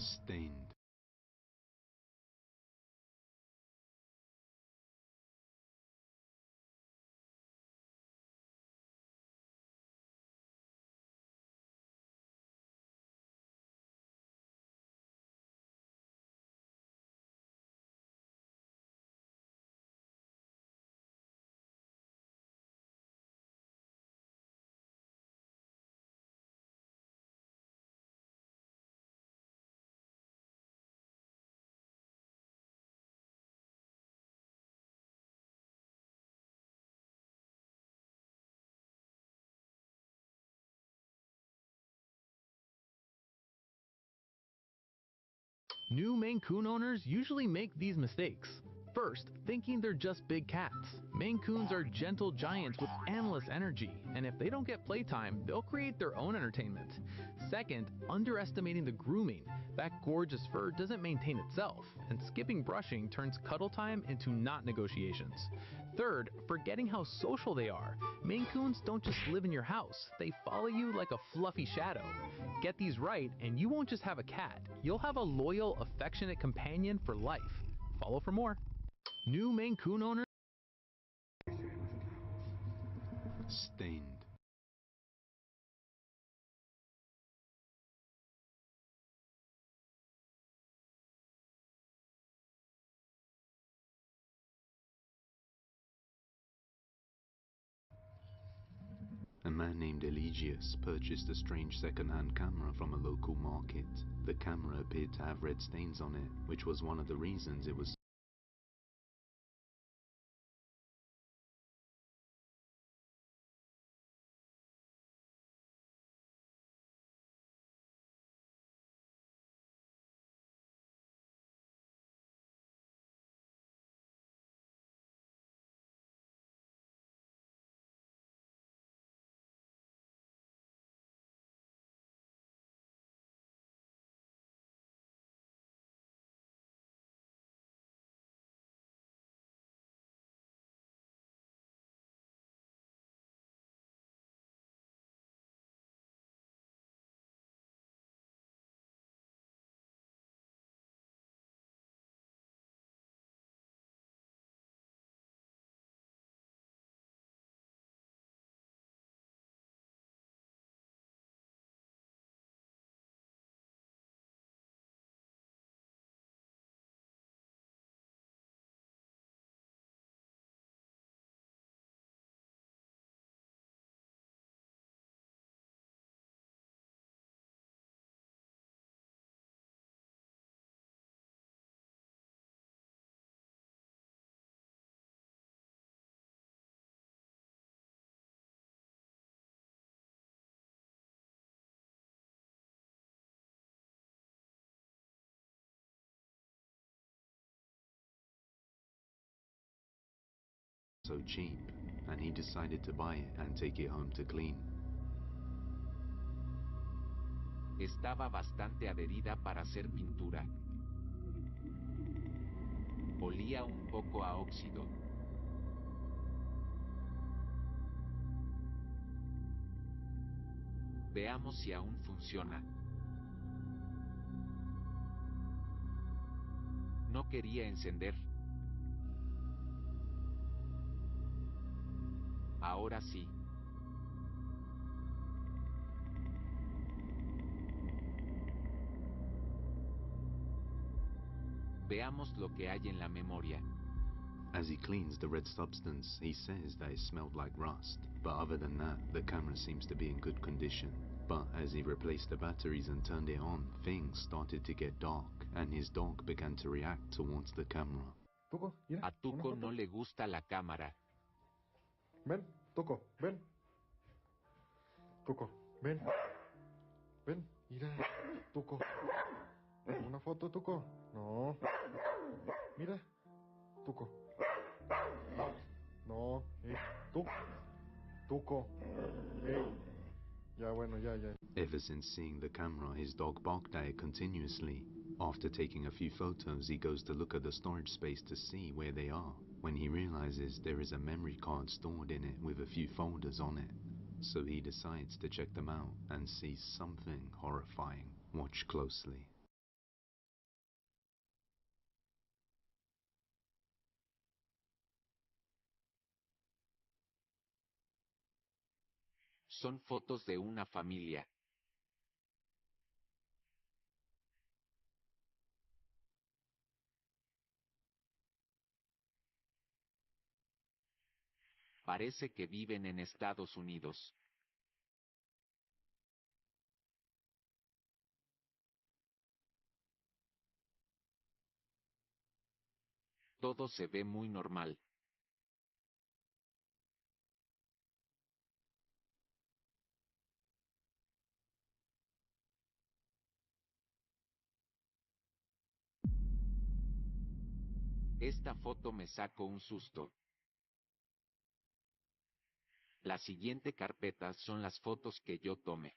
Stained. New Maine Coon owners usually make these mistakes. First, thinking they're just big cats. Maine Coons are gentle giants with endless energy, and if they don't get playtime, they'll create their own entertainment. Second, underestimating the grooming. That gorgeous fur doesn't maintain itself, and skipping brushing turns cuddle time into not negotiations. Third, forgetting how social they are. Maine Coons don't just live in your house, they follow you like a fluffy shadow. Get these right, and you won't just have a cat, you'll have a loyal, affectionate companion for life. Follow for more. New Maine Coon owners. Stained. A man named Eligius purchased a strange second-hand camera from a local market. The camera appeared to have red stains on it, which was one of the reasons it was so cheap, and he decided to buy it and take it home to clean. Estaba bastante adherida para hacer pintura. Olía un poco a óxido. Veamos si aún funciona. No quería encender. Ahora sí. Veamos lo que hay en la memoria. As he cleans the red substance, he says that it smelled like rust, but other than that, the camera seems to be in good condition. But as he replaced the batteries and turned it on, things started to get dark, and his dog began to react towards the camera. Tuco, mira, A Tuco una no foto. le gusta la cámara. Ven, Tuco, ven. Tuco, ven. Ven, mira, Tuco. Una foto, Tuco. No. Mira, Tuco. No, Tuco. Tuco. Hey. Ya, bueno, ya. Ever since seeing the camera, his dog barked at it continuously. After taking a few photos, he goes to look at the storage space to see where they are, when he realizes there is a memory card stored in it with a few folders on it. So he decides to check them out and sees something horrifying. Watch closely. Son fotos de una familia. Parece que viven en Estados Unidos. Todo se ve muy normal. Esta foto me sacó un susto. La siguiente carpeta son las fotos que yo tomé.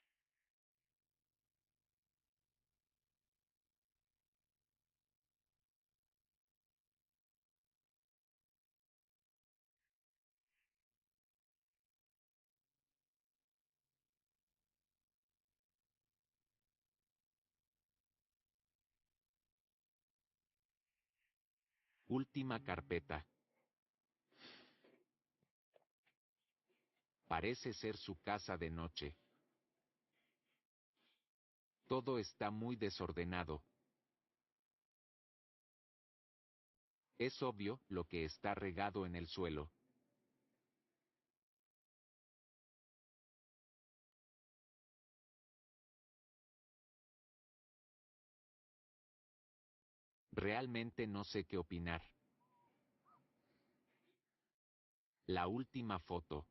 Última carpeta. Parece ser su casa de noche. Todo está muy desordenado. Es obvio lo que está regado en el suelo. Realmente no sé qué opinar. La última foto.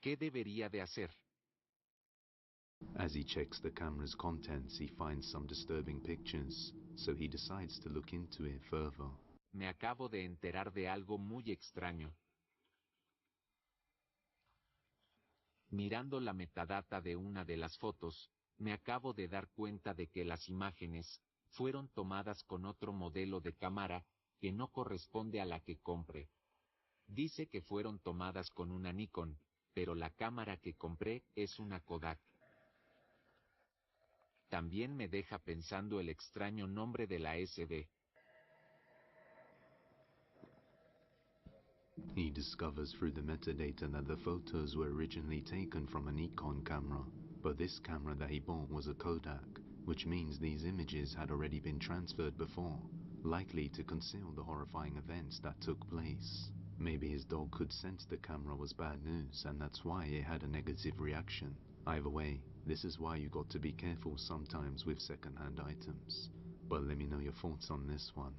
¿Qué debería de hacer? As he checks the camera's contents, he finds some disturbing pictures, so he decides to look into it further. Me acabo de enterar de algo muy extraño. Mirando la metadata de una de las fotos, me acabo de dar cuenta de que las imágenes fueron tomadas con otro modelo de cámara que no corresponde a la que compré. Dice que fueron tomadas con una Nikon, pero la cámara que compré es una Kodak. También me deja pensando el extraño nombre de la SD. He discovers through the metadata that the photos were originally taken from a Nikon camera, but this camera that he bought was a Kodak, which means these images had already been transferred before, likely to conceal the horrifying events that took place. Maybe his dog could sense the camera was bad news, and that's why it had a negative reaction. Either way, this is why you got to be careful sometimes with second-hand items. But let me know your thoughts on this one.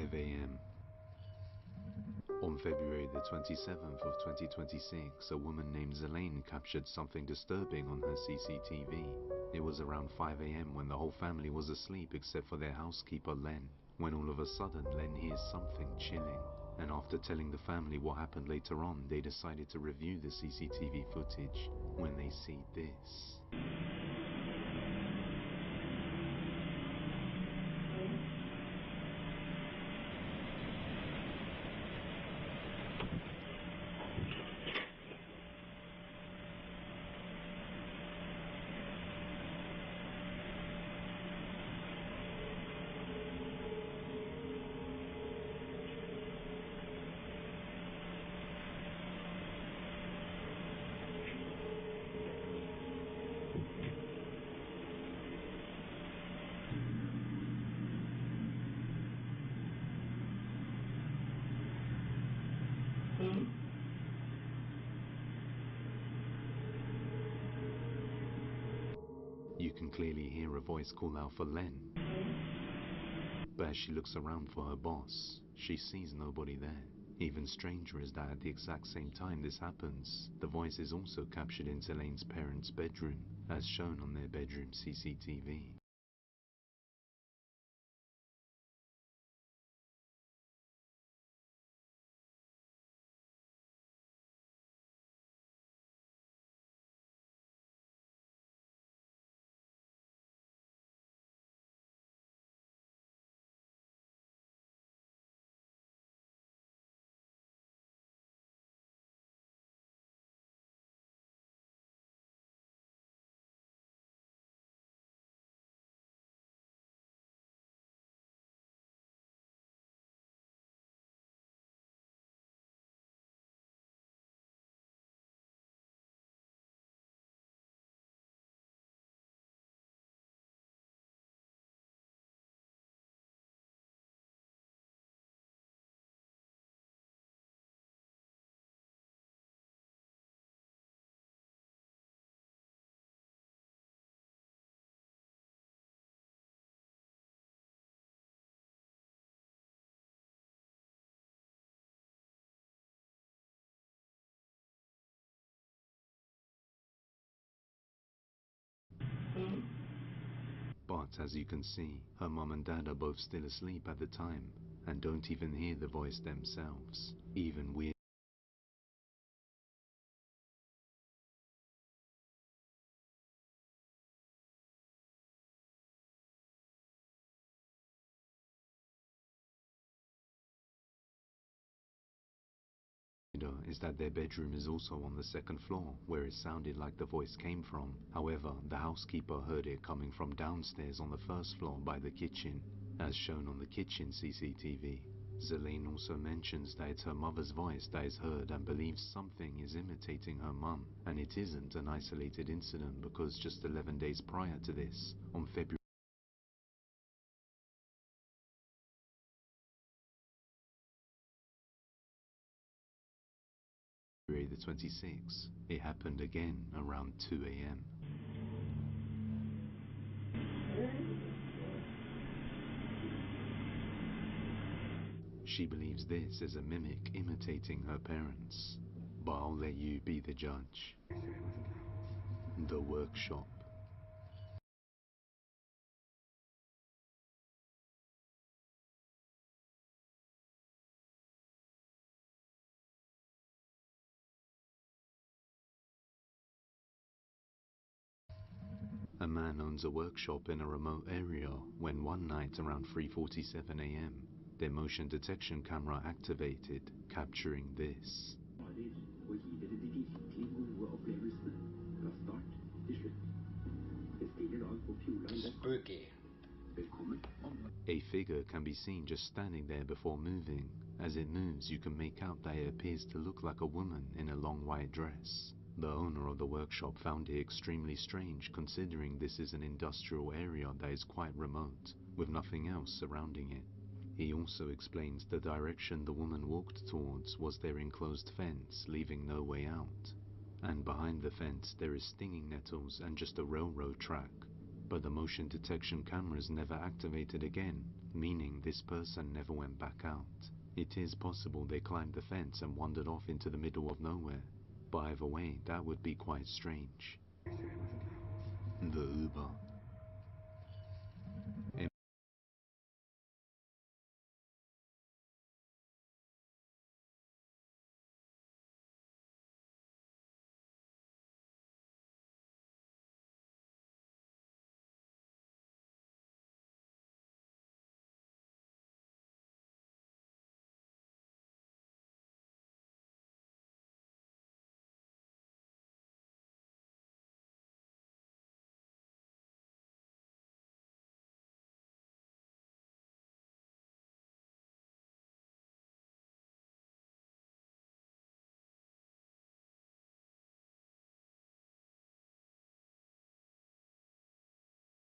5 a.m. On February the 27th of 2026, a woman named Zelaine captured something disturbing on her CCTV. It was around 5 a.m. when the whole family was asleep except for their housekeeper Len, when all of a sudden Len hears something chilling. And after telling the family what happened later on, they decided to review the CCTV footage when they see this. You can clearly hear a voice call out for Len. But as she looks around for her boss, she sees nobody there. Even stranger is that at the exact same time this happens, the voice is also captured in Elaine's parents' bedroom, as shown on their bedroom CCTV. But as you can see, her mom and dad are both still asleep at the time and don't even hear the voice themselves. Even weirder is that their bedroom is also on the second floor, where it sounded like the voice came from. However, the housekeeper heard it coming from downstairs on the first floor by the kitchen, as shown on the kitchen CCTV. Zelaine also mentions that it's her mother's voice that is heard and believes something is imitating her mum, and it isn't an isolated incident because just 11 days prior to this, on February the 26th, it happened again around 2 a.m. She believes this is a mimic imitating her parents, but I'll let you be the judge. The workshop. A man owns a workshop in a remote area when one night around 3:47 a.m., their motion detection camera activated, capturing this. Spooky. A figure can be seen just standing there before moving. As it moves, you can make out that it appears to look like a woman in a long white dress. The owner of the workshop found it extremely strange considering this is an industrial area that is quite remote, with nothing else surrounding it. He also explains the direction the woman walked towards was their enclosed fence, leaving no way out. And behind the fence there is stinging nettles and just a railroad track. but the motion detection cameras never activated again, meaning this person never went back out. It is possible they climbed the fence and wandered off into the middle of nowhere, but either way, that would be quite strange. The Uber.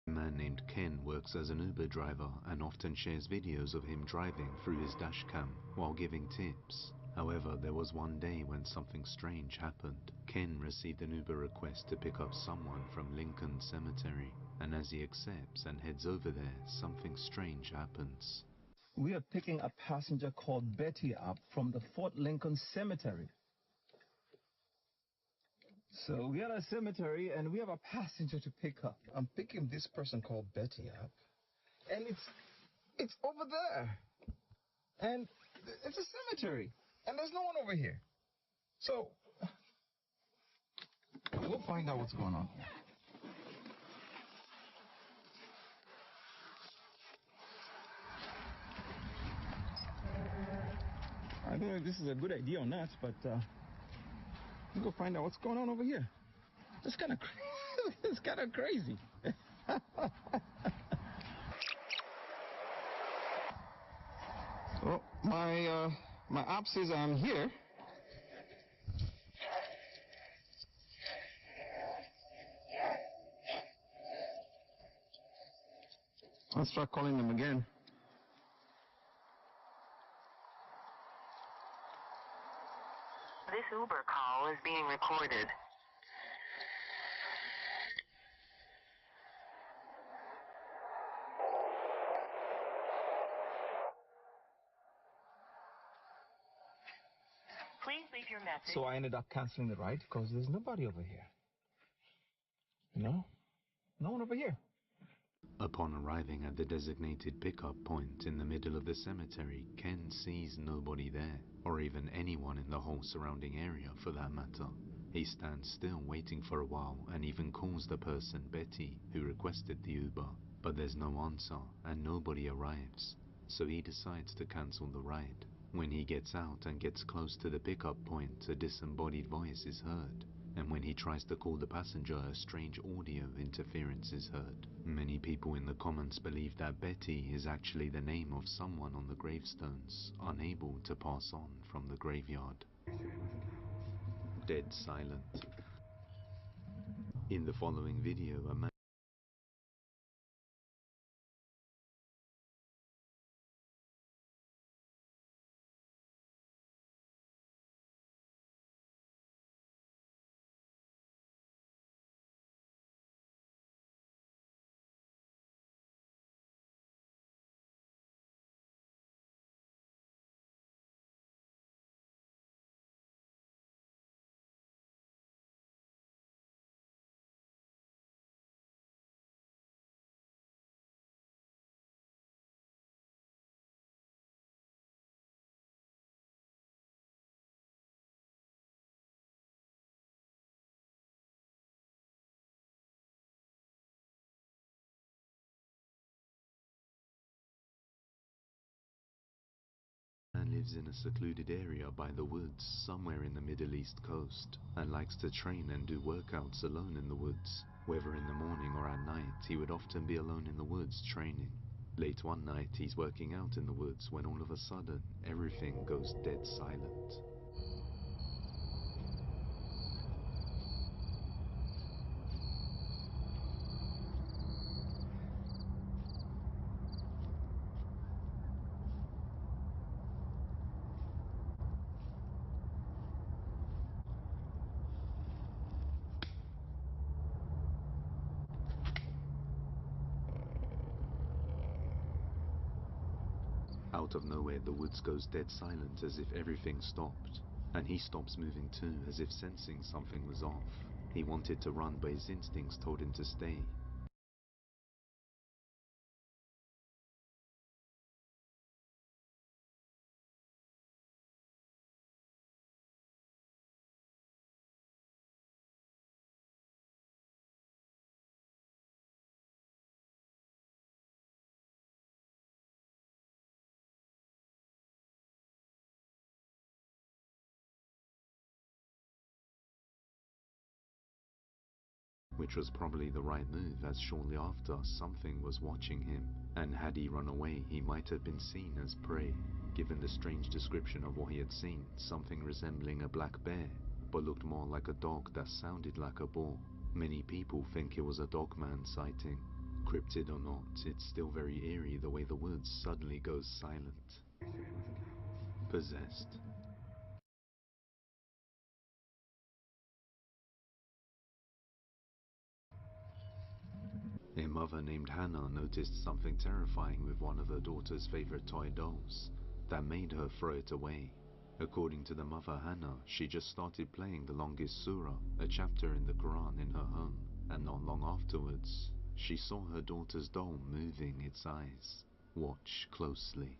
A man named Ken works as an Uber driver and often shares videos of him driving through his dashcam while giving tips. However, there was one day when something strange happened. Ken received an Uber request to pick up someone from Lincoln Cemetery, and as he accepts and heads over there, something strange happens. We are picking a passenger called Betty up from the Fort Lincoln Cemetery. So we are at a cemetery and we have a passenger to pick up. I'm picking this person called Betty up, and it's over there, and it's a cemetery, and there's no one over here. So we'll find out what's going on. I don't know if this is a good idea or not, but we'll go find out what's going on over here. It's kind of it's kind of crazy. Well, my app says I'm here. Let's try calling them again. This Uber call is being recorded. Please leave your message. So I ended up canceling the ride because there's nobody over here. No one over here. Upon arriving at the designated pickup point in the middle of the cemetery, Ken sees nobody there, or even anyone in the whole surrounding area for that matter. He stands still waiting for a while and even calls the person Betty who requested the Uber, but there's no answer and nobody arrives, so he decides to cancel the ride. When he gets out and gets close to the pickup point, a disembodied voice is heard, and when he tries to call the passenger, a strange audio interference is heard. Many people in the comments believe that Betty is actually the name of someone on the gravestones, unable to pass on from the graveyard. Dead silent. In the following video, a man lives in a secluded area by the woods somewhere in the Middle East coast and likes to train and do workouts alone in the woods. Whether in the morning or at night, he would often be alone in the woods training. Late one night, he's working out in the woods when all of a sudden, everything goes dead silent. Out of nowhere, the woods goes dead silent as if everything stopped, and he stops moving too, as if sensing something was off. He wanted to run, but his instincts told him to stay. Which was probably the right move, as shortly after, something was watching him, and had he run away, he might have been seen as prey. Given the strange description of what he had seen, something resembling a black bear, but looked more like a dog that sounded like a boar. Many people think it was a dogman sighting. Cryptid or not, it's still very eerie the way the woods suddenly goes silent. Possessed. A mother named Hannah noticed something terrifying with one of her daughter's favorite toy dolls that made her throw it away. According to the mother Hannah, she just started playing the longest surah, a chapter in the Quran, in her home, and not long afterwards, she saw her daughter's doll moving its eyes. Watch closely.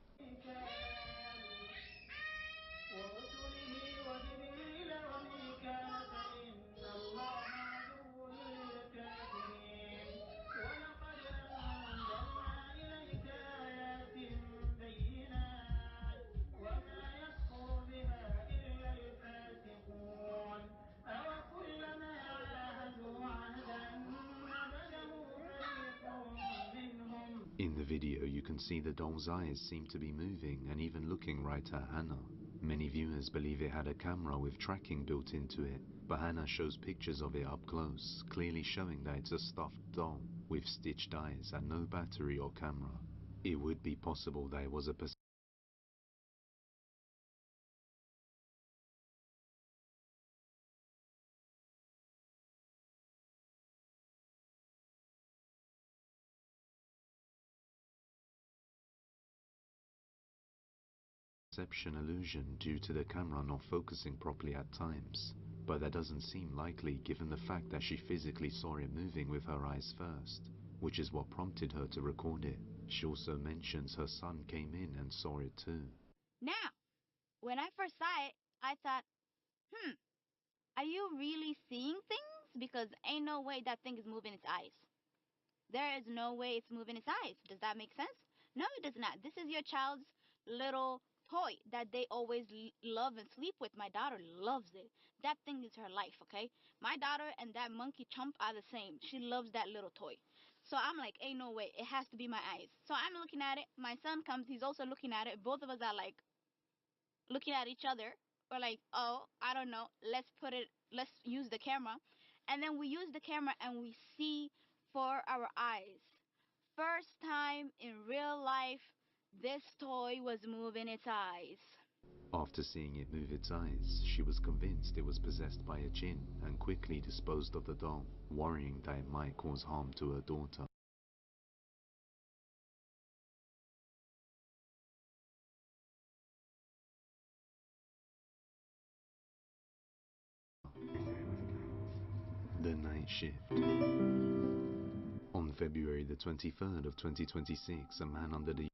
In the video, you can see the doll's eyes seem to be moving and even looking right at Hannah. Many viewers believe it had a camera with tracking built into it, but Hannah shows pictures of it up close, clearly showing that it's a stuffed doll with stitched eyes and no battery or camera. It would be possible that it was a perception illusion due to the camera not focusing properly at times, but that doesn't seem likely given the fact that she physically saw it moving with her eyes first, which is what prompted her to record it. She also mentions her son came in and saw it too. Now, when I first saw it, I thought, are you really seeing things? Because ain't no way that thing is moving its eyes. There is no way it's moving its eyes. Does that make sense? No, it does not. This is your child's little toy that they always love and sleep with. My daughter loves it. That thing is her life, okay? My daughter and that monkey chump are the same. She loves that little toy. So I'm like, ain't no way. It has to be my eyes. So I'm looking at it. My son comes. He's also looking at it. Both of us are like looking at each other. We're like, oh, I don't know. Let's use the camera. And then we use the camera and we see for our eyes. First time in real life, this toy was moving its eyes. After seeing it move its eyes, she was convinced it was possessed by a jinn and quickly disposed of the doll, worrying that it might cause harm to her daughter. The Night Shift. On February the 23rd of 2026, a man under the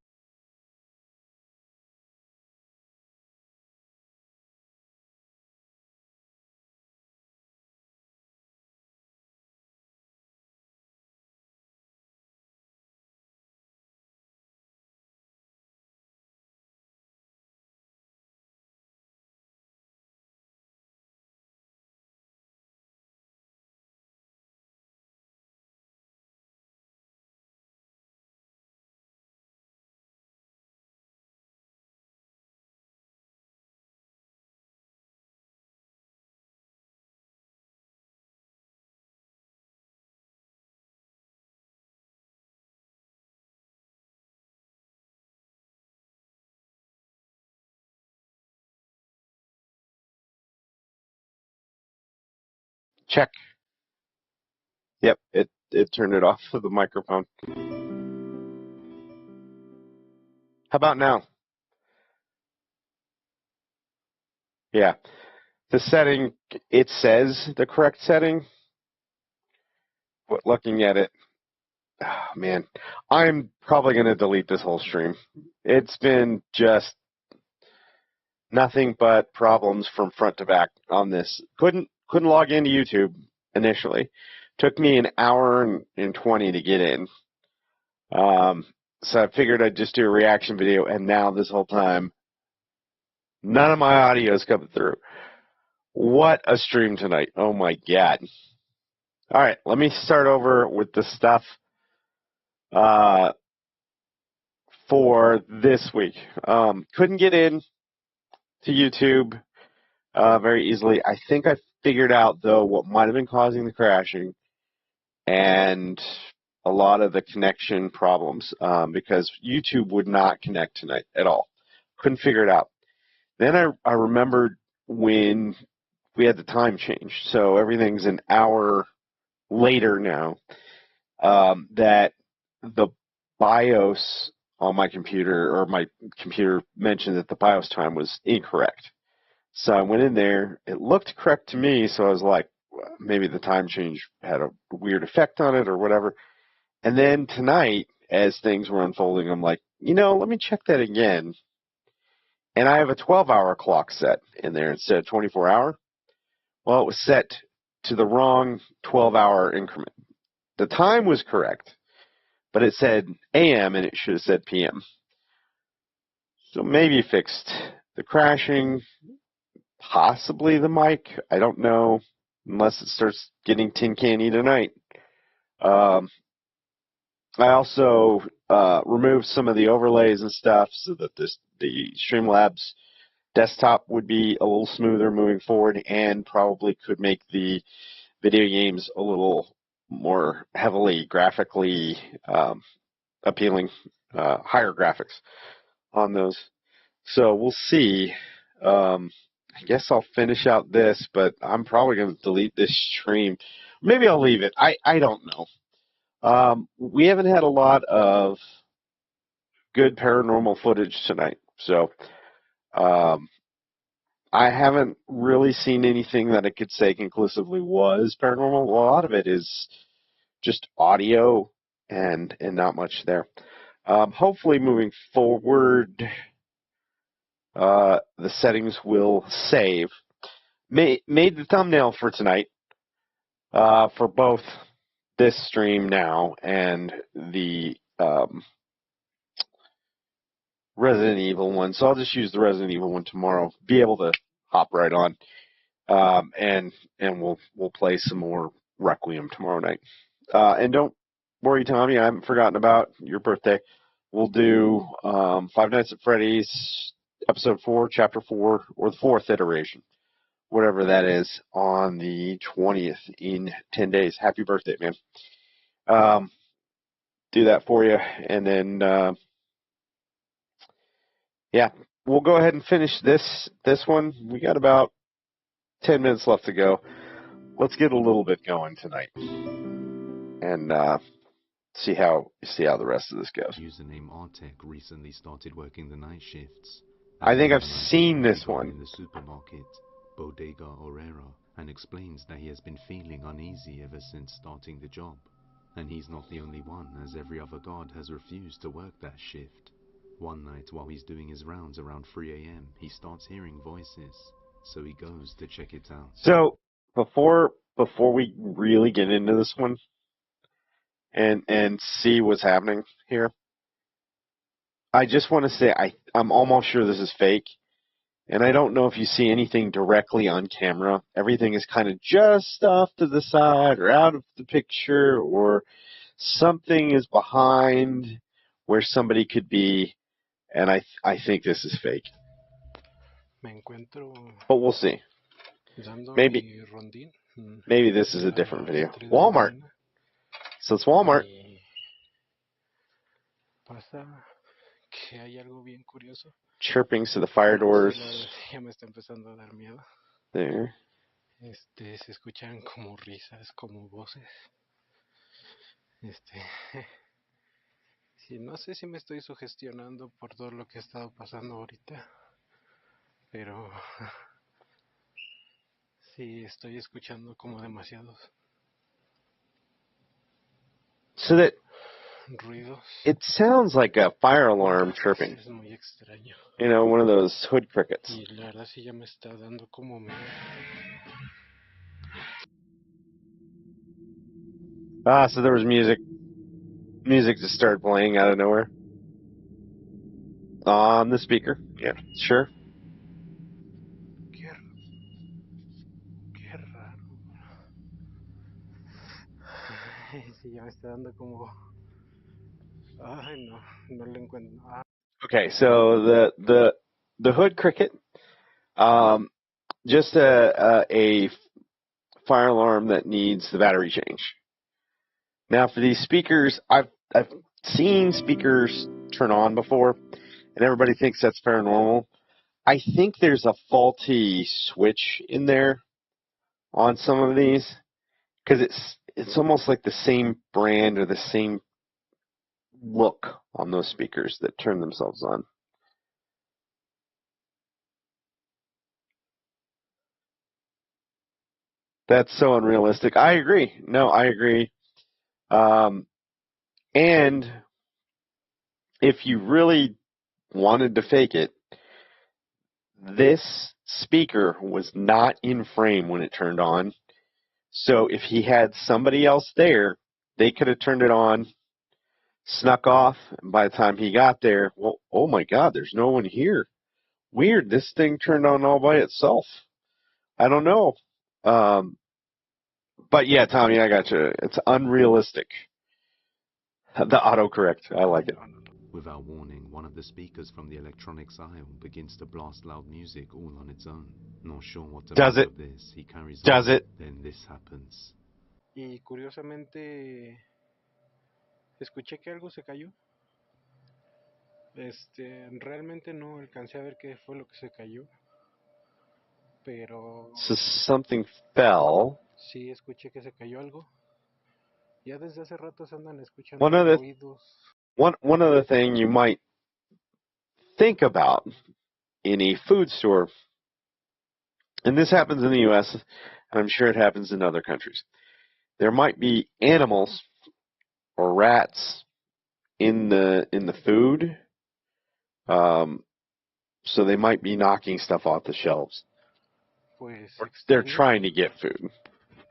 Check. Yep, it turned it off of the microphone. How about now? Yeah. The setting, it says the correct setting, but looking at it, oh, man, I'm probably going to delete this whole stream. It's been just nothing but problems from front to back on this. Couldn't log into YouTube initially. Took me an hour and 20 to get in. So I figured I'd just do a reaction video, and now this whole time, none of my audio is coming through. What a stream tonight. Oh my God. All right, let me start over with the stuff for this week. Couldn't get in to YouTube very easily. I think I figured out, though, what might have been causing the crashing and a lot of the connection problems because YouTube would not connect tonight at all. Couldn't figure it out. Then I remembered when we had the time change, so everything's an hour later now, that the BIOS on my computer, or my computer mentioned that the BIOS time was incorrect. So I went in there. It looked correct to me, so I was like, well, maybe the time change had a weird effect on it or whatever. And then tonight, as things were unfolding, I'm like, let me check that again. And I have a 12-hour clock set in there instead of 24-hour. Well, it was set to the wrong 12-hour increment. The time was correct, but it said AM and it should have said PM. So maybe fixed the crashing, possibly the mic. I don't know, unless it starts getting tin canny tonight. I also removed some of the overlays and stuff so that the Streamlabs desktop would be a little smoother moving forward, and probably could make the video games a little more heavily graphically appealing, higher graphics on those. So we'll see. I guess I'll finish out this, but I'm probably going to delete this stream. Maybe I'll leave it. I don't know. We haven't had a lot of good paranormal footage tonight, so I haven't really seen anything that I could say conclusively was paranormal. A lot of it is just audio and not much there. Hopefully moving forward, the settings will save. Made the thumbnail for tonight for both this stream now and the Resident Evil one. So I'll just use the Resident Evil one tomorrow. Be able to hop right on, and we'll play some more Requiem tomorrow night. And don't worry, Tommy, I haven't forgotten about your birthday. We'll do Five Nights at Freddy's Episode 4, Chapter 4, or the 4th iteration, whatever that is, on the 20th in 10 days. Happy birthday, man. Do that for you, and then yeah, we'll go ahead and finish this one. We got about 10 minutes left to go. Let's get a little bit going tonight, and see how the rest of this goes. Username Artec recently started working the night shifts. I think I've seen this one. In the supermarket, Bodega Orera, and explains that he has been feeling uneasy ever since starting the job. And he's not the only one, as every other guard has refused to work that shift. One night, while he's doing his rounds around 3 a.m., he starts hearing voices, so he goes to check it out. So, before we really get into this one and see what's happening here, I just want to say I'm almost sure this is fake, and I don't know if you see anything directly on camera. Everything is kind of just off to the side or out of the picture, or something is behind where somebody could be, and I think this is fake. Me encuentro but we'll see. dando Maybe mi rondín. maybe this is a different video. Walmart. So it's Walmart. Pasa que hay algo bien curioso. Chirpings to the fire doors. Ya me está empezando a dar miedo. There. Se escuchan como risas, como voces. Sí, no sé si me estoy sugestionando por todo lo que ha estado pasando ahorita, pero Sí, estoy escuchando como demasiados So that ruidos. it sounds like a fire alarm chirping. Es muy extraño. You know, one of those hood crickets. Y la verdad sí ya me está dando como miedo. Ah, so there was music. Music just started playing out of nowhere. On the speaker. Yeah, sure. Qué raro. Sí, ya me está dando como... Ay, no, no le encuentro. Ah, Okay, so the hood cricket, just a fire alarm that needs the battery change. Now for these speakers, I've seen speakers turn on before, and everybody thinks that's paranormal. I think there's a faulty switch in there on some of these because it's almost like the same brand or the same look on those speakers that turn themselves on. That's so unrealistic. I agree. No, I agree. And if you really wanted to fake it, this speaker was not in frame when it turned on. So if he had somebody else there, they could have turned it on, snuck off, and by the time he got there, well, oh my God, there's no one here. Weird, this thing turned on all by itself. I don't know. But yeah, Tommy, I got you. It's unrealistic. The autocorrect, I like it. Without warning, one of the speakers from the electronics aisle begins to blast loud music all on its own. Not sure what to Does make it? of this, he carries Does on. it? Then this happens. y curiosamente escuché que algo se cayó. Realmente no alcancé a ver qué fue lo que se cayó, pero So something fell. sí escuché que se cayó algo. Ya desde hace rato se andan escuchando One other ruidos. one other thing you might think about in a food store, and this happens in the U.S., and I'm sure it happens in other countries. There might be animals or rats in the food, so they might be knocking stuff off the shelves. Pues Or they're extraño. trying to get food,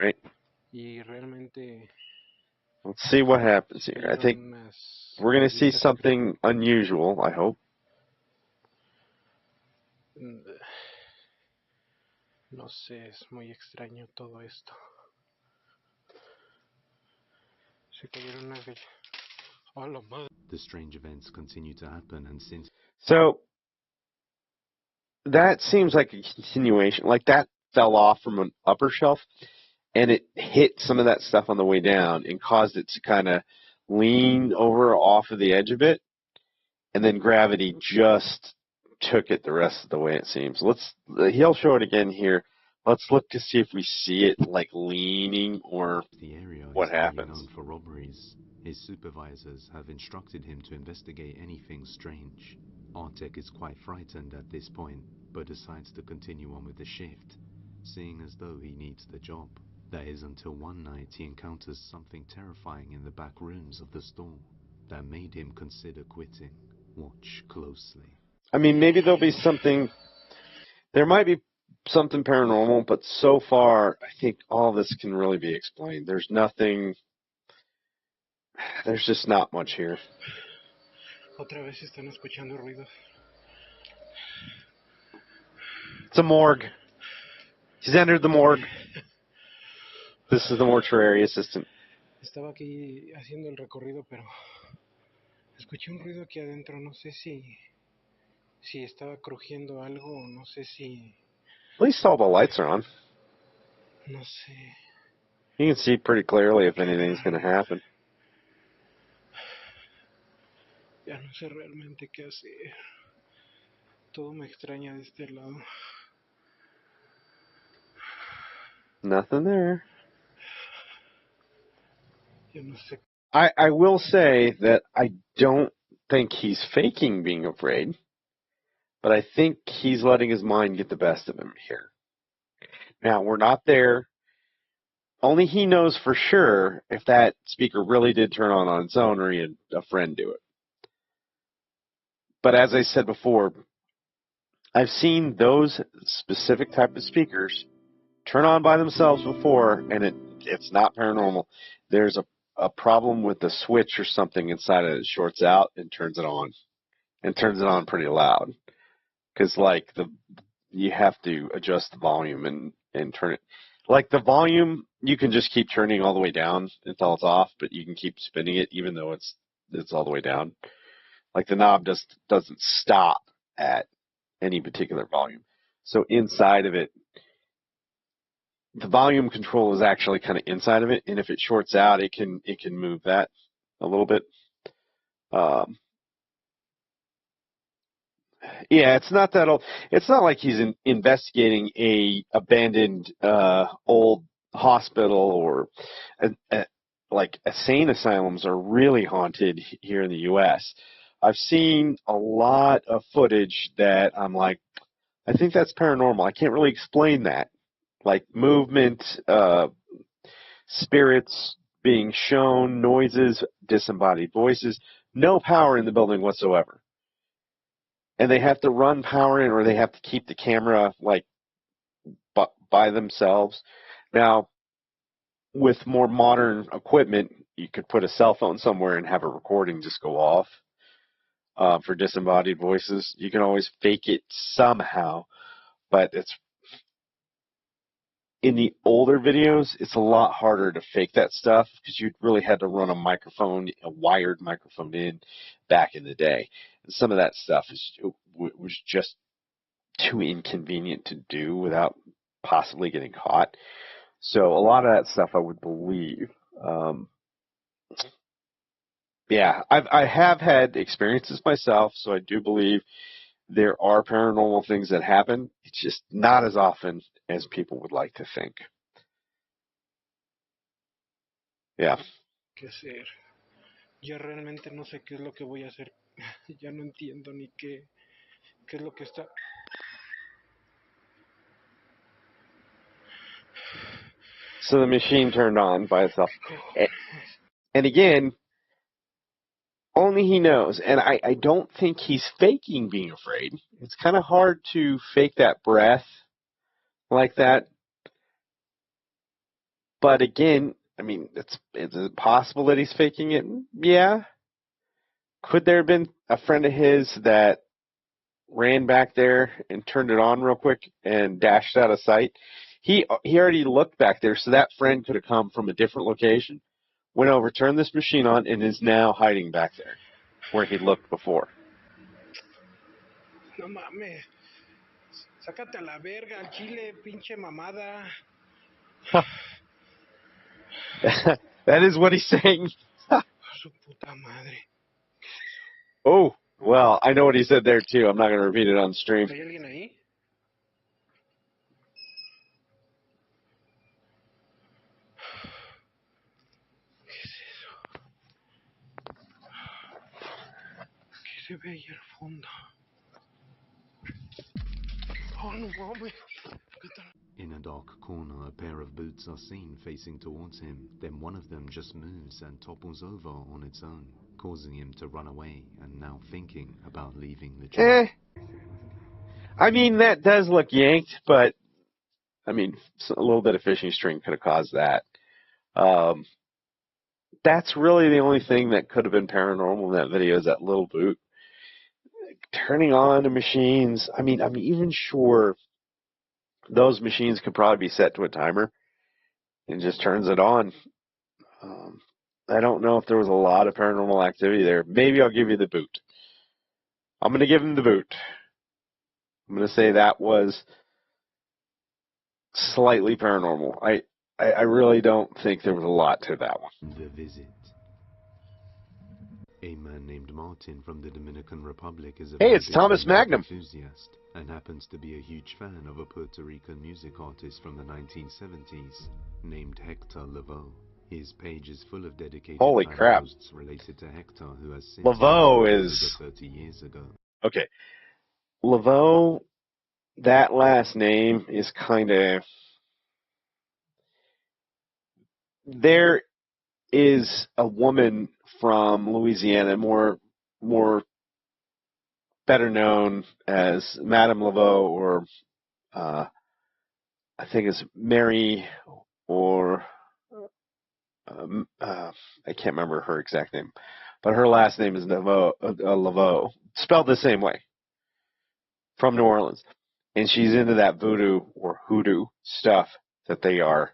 right? Y realmente Let's see what happens here. I salieron think unas we're going to see rayitas que creo. something unusual, I hope. No sé, es muy extraño todo esto. Se cayeron unas galletas. ¡Oh, la madre! The strange events continue to happen, and since So that seems like a continuation. Like that fell off from an upper shelf, and it hit some of that stuff on the way down and caused it to kind of lean over off of the edge a bit, and then gravity just took it the rest of the way, it seems. He'll show it again here. Let's look to see if we see it like leaning or the area what is highly happens. known for robberies, his supervisors have instructed him to investigate anything strange. Artek is quite frightened at this point, but decides to continue on with the shift, seeing as though he needs the job. That is until one night he encounters something terrifying in the back rooms of the store that made him consider quitting. Watch closely. I mean, maybe there'll be something. There might be something paranormal, but so far, I think all this can really be explained. There's nothing. There's just not much here. Otra vez están escuchando ruidos. It's a morgue. He's entered the morgue. This is the mortuary assistant. Estaba aquí haciendo el recorrido, pero escuché un ruido aquí adentro. No sé si estaba crujiendo algo o no sé si... At least all the lights are on. No sé. You can see pretty clearly if anything's going to happen. Ya no sé realmente qué hacer. Todo me extraña de este lado. Nothing there. Ya no sé. I will say that I don't think he's faking being afraid, but I think he's letting his mind get the best of him here. Now, we're not there. Only he knows for sure if that speaker really did turn on its own or he had a friend do it. But as I said before, I've seen those specific type of speakers turn on by themselves before, and it's not paranormal. There's a problem with the switch or something inside it. It shorts out and turns it on. And turns it on pretty loud. Because, like, you have to adjust the volume and turn it. Like, the volume, you can just keep turning all the way down until it's off, but you can keep spinning it even though it's all the way down. Like, the knob doesn't stop at any particular volume. So inside of it, the volume control is actually kind of inside of it, and if it shorts out, it can move that a little bit. Yeah, it's not that old. It's not like he's investigating a abandoned old hospital or like insane asylums are really haunted here in the U.S. I've seen a lot of footage that I'm like, I think that's paranormal. I can't really explain that. Like movement, spirits being shown, noises, disembodied voices, no power in the building whatsoever. And they have to run power in or they have to keep the camera like by themselves. Now, with more modern equipment, you could put a cell phone somewhere and have a recording just go off. For disembodied voices, you can always fake it somehow, but it's in the older videos, it's a lot harder to fake that stuff because you really had to run a wired microphone in back in the day. And some of that stuff was just too inconvenient to do without possibly getting caught. So a lot of that stuff I would believe. Yeah, I have had experiences myself, so I do believe there are paranormal things that happen. It's just not as often as people would like to think. Yeah. ¿Qué hacer? Ya realmente no sé qué es lo que voy a hacer. Ya no entiendo ni qué es lo que está. So the machine turned on by itself. And again, only he knows. And I don't think he's faking being afraid. It's kind of hard to fake that breath like that. But again, I mean, is it possible that he's faking it? Yeah. Could there have been a friend of his that ran back there and turned it on real quick and dashed out of sight? He already looked back there, so that friend could have come from a different location, went over, turned this machine on, and is now hiding back there where he looked before. No mames. Sácate a la verga, al chile, pinche mamada. That is what he's saying. Su puta madre. Oh, well, I know what he said there, too. I'm not going to repeat it on stream. ¿Hay alguien ahí? ¿Qué es eso? ¿Qué se ve ahí al fondo? Oh, no mames. In a dark corner, a pair of boots are seen facing towards him. Then one of them just moves and topples over on its own, causing him to run away and now thinking about leaving the job. I mean, that does look yanked, but, I mean, a little bit of fishing string could have caused that. That's really the only thing that could have been paranormal in that video is that little boot. Turning on the machines, I mean, I'm even sure those machines could probably be set to a timer and just turns it on. I don't know if there was a lot of paranormal activity there. Maybe I'll give you the boot. I'm going to give him the boot. I'm going to say that was slightly paranormal. I really don't think there was a lot to that one. The visit. A man named Martin from the Dominican Republic is a Hey, it's Thomas Magnum. enthusiast and happens to be a huge fan of a Puerto Rican music artist from the 1970s named Hector Lavoe. His page is full of dedicated posts related to Hector, who has since Lavoe is over 30 years ago. Okay. Lavoe, that last name is kind of there is a woman from Louisiana, more better known as Madame Laveau, or I think it's Mary, or I can't remember her exact name, but her last name is Laveau, spelled the same way, from New Orleans, and she's into that voodoo or hoodoo stuff that they are.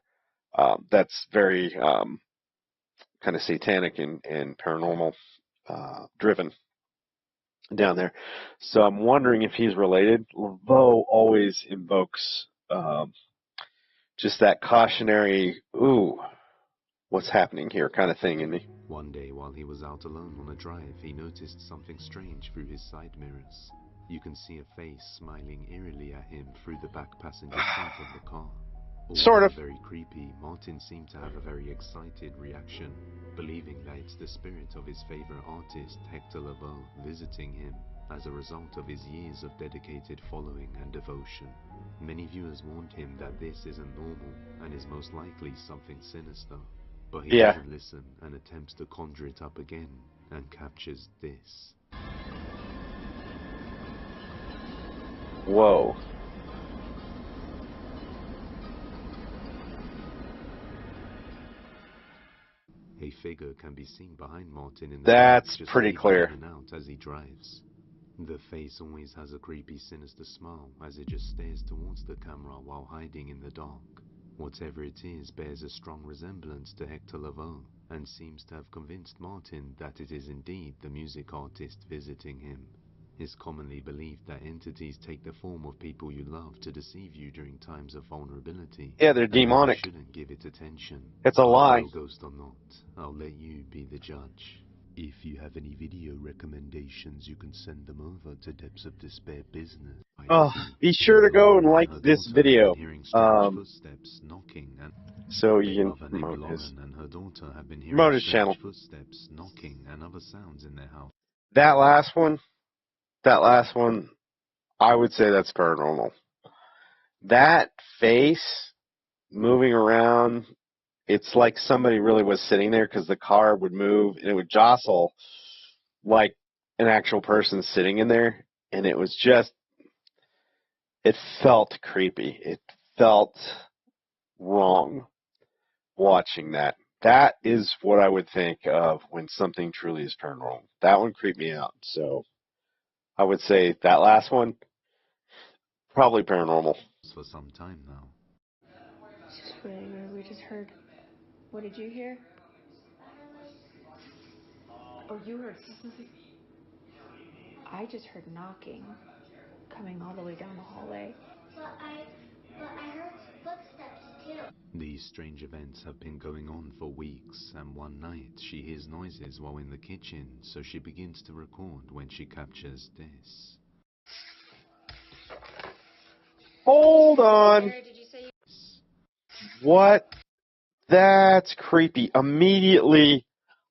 That's very kind of satanic and paranormal driven down there. So I'm wondering if he's related. Laveau always invokes just that cautionary, ooh, what's happening here kind of thing in me. One day, while he was out alone on a drive, he noticed something strange through his side mirrors. You can see a face smiling eerily at him through the back passenger seat of the car. Sort of. Very creepy, Martin seemed to have a very excited reaction, believing that it's the spirit of his favorite artist, Hector Lavoe, visiting him as a result of his years of dedicated following and devotion. Many viewers warned him that this isn't normal and is most likely something sinister. But he doesn't listen and attempts to conjure it up again and captures this. Whoa. A figure can be seen behind Martin in the That's just pretty clear. In and out as he drives. The face always has a creepy, sinister smile as it just stares towards the camera while hiding in the dark. Whatever it is bears a strong resemblance to Hector Lavoe and seems to have convinced Martin that it is indeed the music artist visiting him. It's commonly believed that entities take the form of people you love to deceive you during times of vulnerability. Yeah, they're demonic. You shouldn't give it attention. It's a lie. Ghost or not, I'll let you be the judge. If you have any video recommendations, you can send them over to Depths of Despair Business. Oh, be sure to go and like this video. Footsteps knocking and so you can promote his, and her daughter have been hearing promote his channel. Footsteps knocking and other sounds in their house. That last one, I would say that's paranormal. That face moving around, it's like somebody really was sitting there because the car would move and it would jostle like an actual person sitting in there. And it was just, it felt creepy. It felt wrong watching that. That is what I would think of when something truly is paranormal. That one creeped me out. So I would say that last one, probably paranormal. For some time now. It's just really weird. We just heard. What did you hear? Oh, you heard. I just heard knocking coming all the way down the hallway. But I heard footsteps too. These strange events have been going on for weeks, and one night she hears noises while in the kitchen, so she begins to record when she captures this. Hold on. What? That's creepy. Immediately,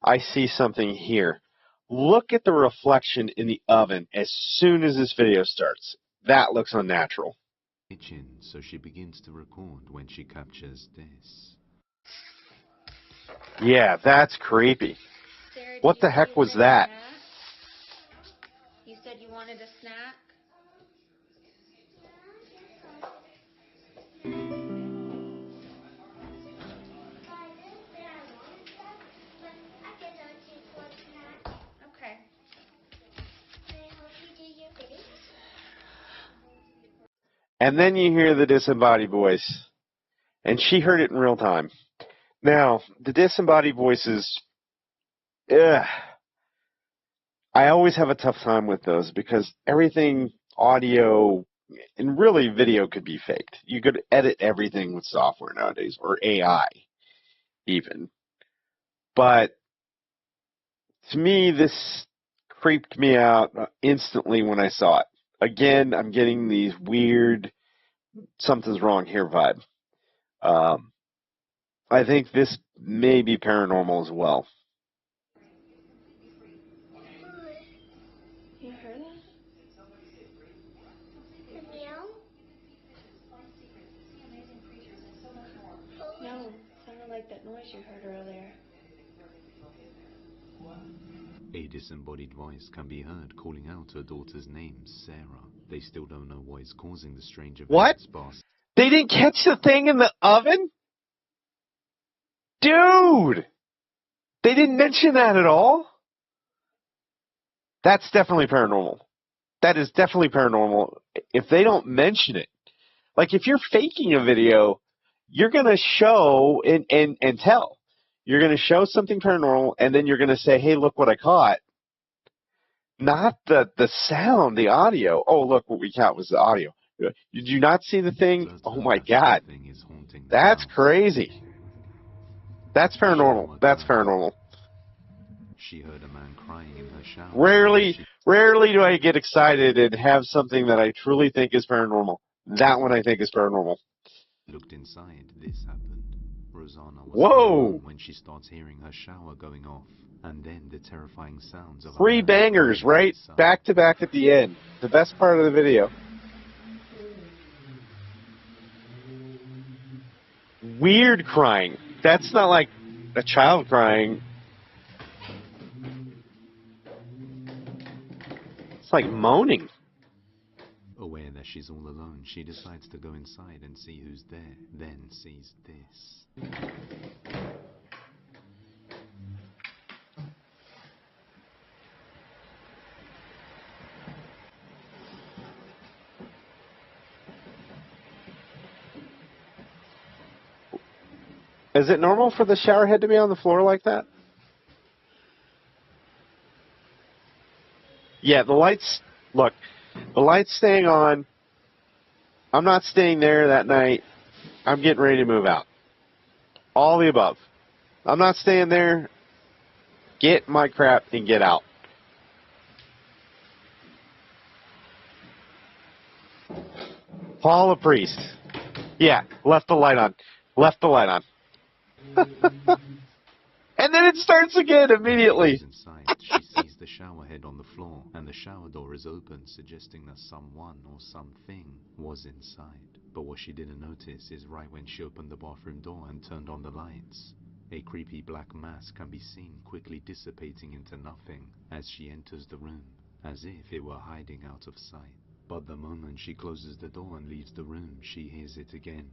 I see something here. Look at the reflection in the oven as soon as this video starts. That looks unnatural. Kitchen, so she begins to record when she captures this. Yeah, that's creepy. Sarah, what the heck was that? You said you wanted a snack? Okay. And then you hear the disembodied voice. And she heard it in real time. Now, the disembodied voices, I always have a tough time with those because everything audio and really video could be faked. You could edit everything with software nowadays, or AI even. But to me, this creeped me out instantly when I saw it. Again, I'm getting these weird, something's wrong here vibe. I think this may be paranormal as well. You heard that? A meow? No, it sounded like the that noise you heard earlier. A disembodied voice can be heard calling out her daughter's name, Sarah. They still don't know what is causing the strange events. What? They didn't catch the thing in the oven? Dude! They didn't mention that at all? That's definitely paranormal. That is definitely paranormal. If they don't mention it. Like, if you're faking a video, you're going to show and tell. You're going to show something paranormal, and then you're going to say, hey, look what I caught. Not the sound, the audio. Oh, look, what we caught was the audio. Did you not see the thing? Oh, my God. That's crazy. That's paranormal. That's paranormal. She heard a man crying in her shower. Rarely do I get excited and have something that I truly think is paranormal. That one I think is paranormal. Looked inside. This happened. Rosanna was Whoa! when she starts hearing her shower going off, and then the terrifying sounds of 3 bangers, right? Back to back at the end. The best part of the video. Weird crying. That's not like a child crying. It's like moaning. Aware that she's all alone, she decides to go inside and see who's there, then sees this. Is it normal for the shower head to be on the floor like that? Yeah, the lights, look, the light's staying on. I'm not staying there that night. I'm getting ready to move out. All the above. I'm not staying there. Get my crap and get out. Paula Priest. Yeah, left the light on. Left the light on. And then it starts again immediately. Inside, she sees the shower head on the floor, and the shower door is open, suggesting that someone or something was inside. But what she didn't notice is right when she opened the bathroom door and turned on the lights, a creepy black mass can be seen quickly dissipating into nothing as she enters the room, as if it were hiding out of sight. But the moment she closes the door and leaves the room, she hears it again.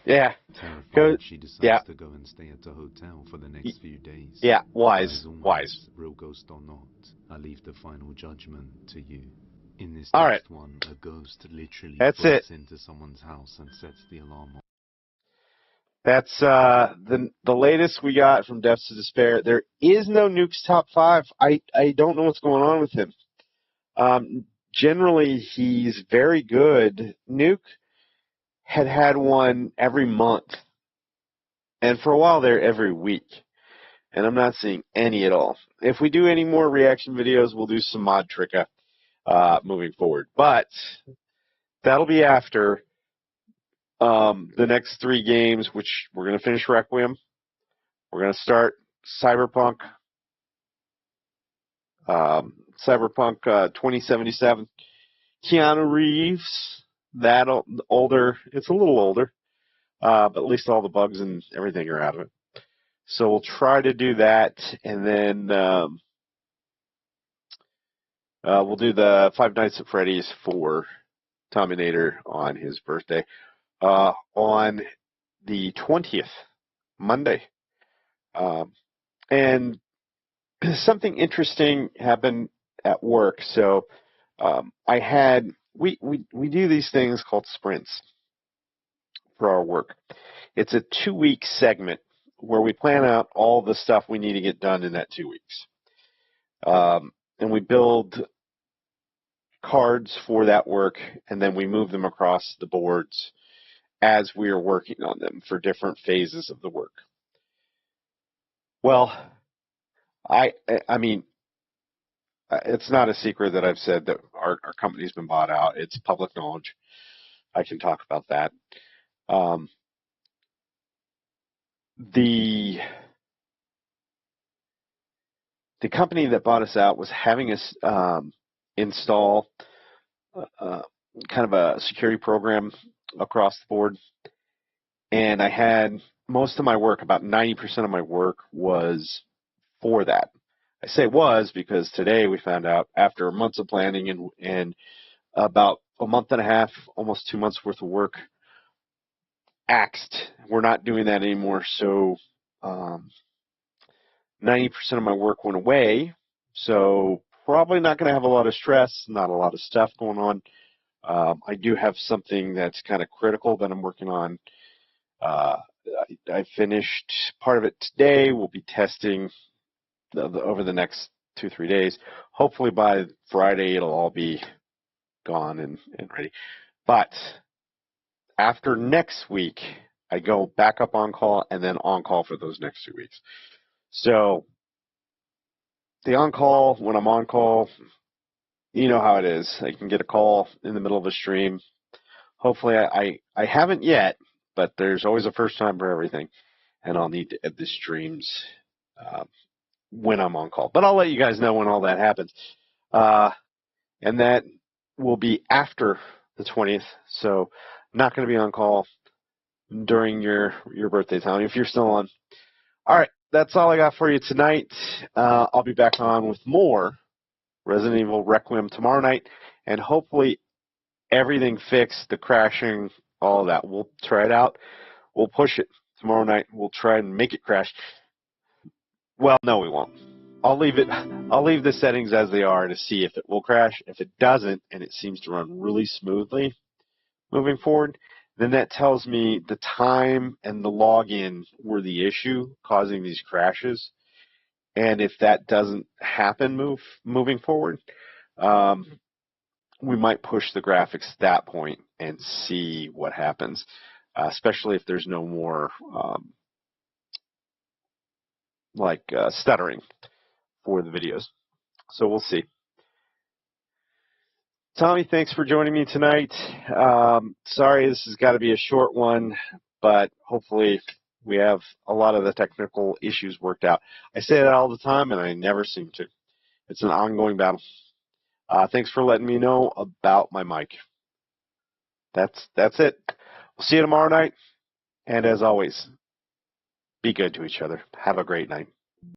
Yeah. Terrified, she decides to go and stay at a hotel for the next few days. Yeah, wise. Always, wise. Real ghost or not, I leave the final judgment to you. In this All next one, a ghost literally breaks into someone's house and sets the alarm off. That's the latest we got from Deaths to Despair. There is no Nuke's top 5. I don't know what's going on with him. Generally, he's very good. Nuke had one every month, and for a while there, every week. And I'm not seeing any at all. If we do any more reaction videos, we'll do some mod tricka moving forward. But that'll be after the next 3 games, which we're going to finish Requiem. We're going to start Cyberpunk 2077. Keanu Reeves, that older. It's a little older, but at least all the bugs and everything are out of it. So we'll try to do that, and then we'll do the Five Nights at Freddy's for Tommy Nader on his birthday on the 20th, Monday. And something interesting happened at work. So we do these things called sprints for our work. It's a 2-week segment where we plan out all the stuff we need to get done in that 2 weeks. And we build cards for that work, and then we move them across the boards as we are working on them for different phases of the work. Well, I mean, it's not a secret that I've said that our company's been bought out. It's public knowledge. I can talk about that. The company that bought us out was having us install kind of a security program across the board, and I had most of my work, about 90% of my work was for that. I say was because today we found out after months of planning and about a month and a half, almost 2 months worth of work axed. We're not doing that anymore. So 90% of my work went away. So probably not going to have a lot of stress, not a lot of stuff going on. I do have something that's kind of critical that I'm working on. I finished part of it today. We'll be testing over the next 2-3 days. Hopefully by Friday it'll all be gone and ready. But after next week, I go back up on call and then on call for those next 2 weeks. So the on call, when I'm on call, you know how it is. I can get a call in the middle of a stream. Hopefully I haven't yet, but there's always a first time for everything. And I'll need to edit the streams when I'm on call. But I'll let you guys know when all that happens. And that will be after the 20th. So not going to be on call during your birthday time if you're still on. All right, that's all I got for you tonight. I'll be back on with more Resident Evil Requiem tomorrow night, and hopefully everything fixed, the crashing, all of that. We'll try it out. We'll push it tomorrow night. We'll try and make it crash. Well, no, we won't. I'll leave the settings as they are to see if it will crash. If it doesn't, and it seems to run really smoothly moving forward, then that tells me the time and the login were the issue causing these crashes. And if that doesn't happen moving forward, we might push the graphics to that point and see what happens, especially if there's no more stuttering for the videos. So we'll see. Tommy, thanks for joining me tonight. Sorry, this has got to be a short one, but hopefully we have a lot of the technical issues worked out. I say that all the time, and I never seem to. It's an ongoing battle. Thanks for letting me know about my mic. That's it. We'll see you tomorrow night, and as always, be good to each other. Have a great night.